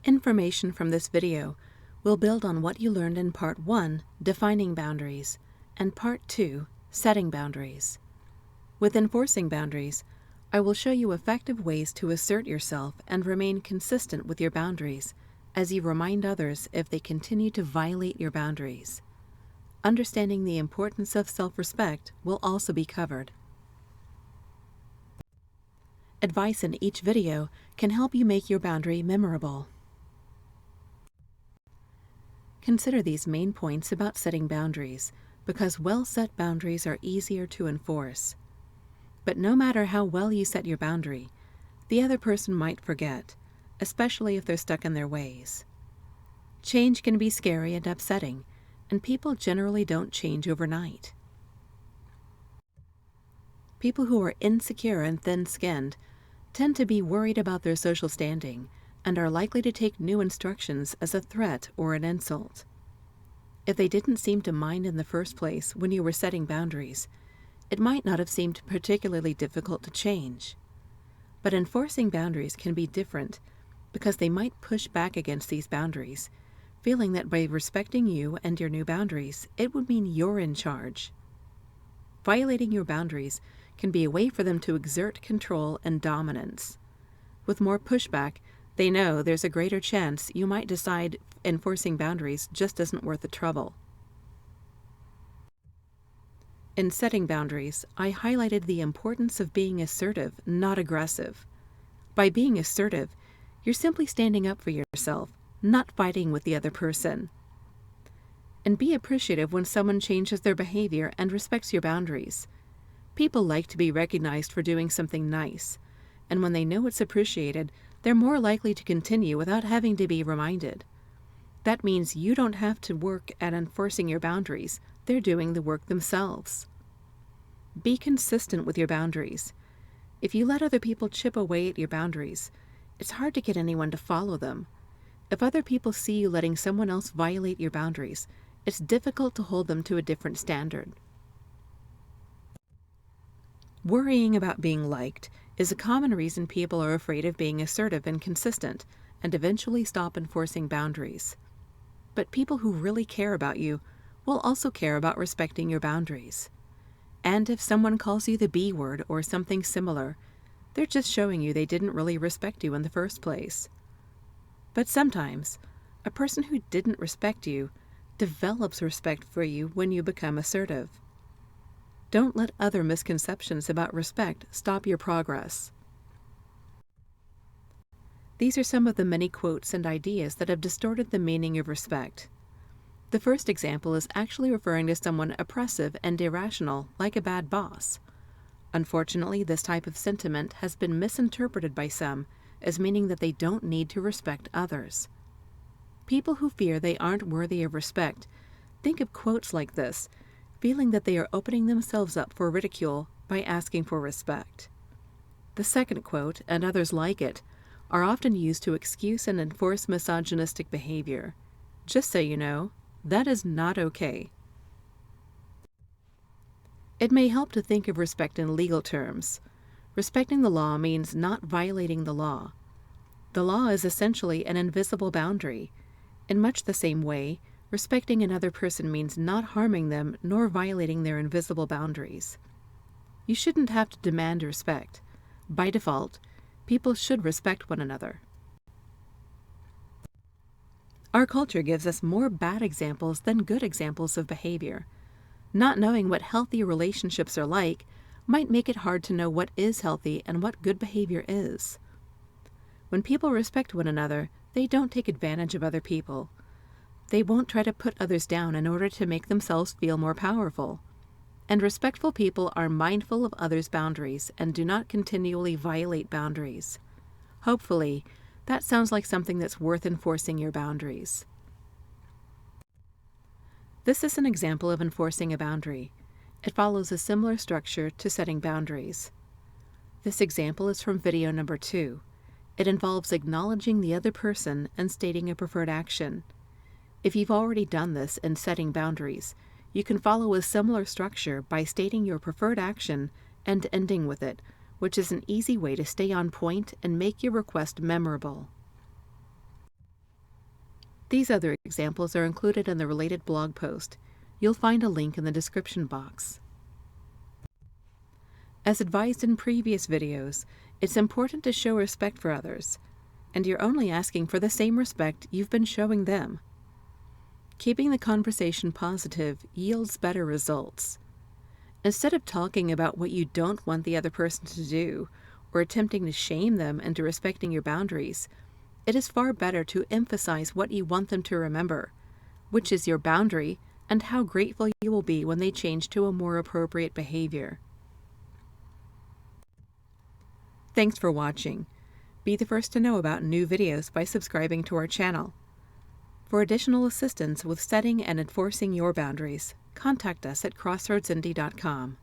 Information from this video will build on what you learned in Part 1, Defining Boundaries, and Part 2, Setting Boundaries. With enforcing boundaries, I will show you effective ways to assert yourself and remain consistent with your boundaries as you remind others if they continue to violate your boundaries. Understanding the importance of self-respect will also be covered. Advice in each video can help you make your boundary memorable. Consider these main points about setting boundaries, because well-set boundaries are easier to enforce. But no matter how well you set your boundary, the other person might forget, especially if they're stuck in their ways. Change can be scary and upsetting, and people generally don't change overnight. People who are insecure and thin-skinned tend to be worried about their social standing and are likely to take new instructions as a threat or an insult. If they didn't seem to mind in the first place when you were setting boundaries, it might not have seemed particularly difficult to change. But enforcing boundaries can be different because they might push back against these boundaries, feeling that by respecting you and your new boundaries, it would mean you're in charge. Violating your boundaries can be a way for them to exert control and dominance. With more pushback, they know there's a greater chance you might decide enforcing boundaries just isn't worth the trouble. In setting boundaries, I highlighted the importance of being assertive, not aggressive. By being assertive, you're simply standing up for yourself, not fighting with the other person. And be appreciative when someone changes their behavior and respects your boundaries. People like to be recognized for doing something nice, and when they know it's appreciated, they're more likely to continue without having to be reminded. That means you don't have to work at enforcing your boundaries. They're doing the work themselves. Be consistent with your boundaries. If you let other people chip away at your boundaries, it's hard to get anyone to follow them. If other people see you letting someone else violate your boundaries, it's difficult to hold them to a different standard. Worrying about being liked is a common reason people are afraid of being assertive and consistent and eventually stop enforcing boundaries. But people who really care about you will also care about respecting your boundaries. And if someone calls you the B word or something similar, they're just showing you they didn't really respect you in the first place. But sometimes, a person who didn't respect you develops respect for you when you become assertive. Don't let other misconceptions about respect stop your progress. These are some of the many quotes and ideas that have distorted the meaning of respect. The first example is actually referring to someone oppressive and irrational, like a bad boss. Unfortunately, this type of sentiment has been misinterpreted by some as meaning that they don't need to respect others. People who fear they aren't worthy of respect think of quotes like this, feeling that they are opening themselves up for ridicule by asking for respect. The second quote, and others like it, are often used to excuse and enforce misogynistic behavior. Just so you know, that is not okay. It may help to think of respect in legal terms. Respecting the law means not violating the law. The law is essentially an invisible boundary. In much the same way, respecting another person means not harming them nor violating their invisible boundaries. You shouldn't have to demand respect. By default, people should respect one another. Our culture gives us more bad examples than good examples of behavior. Not knowing what healthy relationships are like might make it hard to know what is healthy and what good behavior is. When people respect one another, they don't take advantage of other people. They won't try to put others down in order to make themselves feel more powerful. And respectful people are mindful of others' boundaries and do not continually violate boundaries. Hopefully, that sounds like something that's worth enforcing your boundaries. This is an example of enforcing a boundary. It follows a similar structure to setting boundaries. This example is from video number 2. It involves acknowledging the other person and stating a preferred action. If you've already done this in setting boundaries, you can follow a similar structure by stating your preferred action and ending with it, which is an easy way to stay on point and make your request memorable. These other examples are included in the related blog post. You'll find a link in the description box. As advised in previous videos, it's important to show respect for others, and you're only asking for the same respect you've been showing them. Keeping the conversation positive yields better results. Instead of talking about what you don't want the other person to do, or attempting to shame them into respecting your boundaries, it is far better to emphasize what you want them to remember, which is your boundary and how grateful you will be when they change to a more appropriate behavior. Thanks for watching. Be the first to know about new videos by subscribing to our channel. For additional assistance with setting and enforcing your boundaries, contact us at crossroadsindie.com.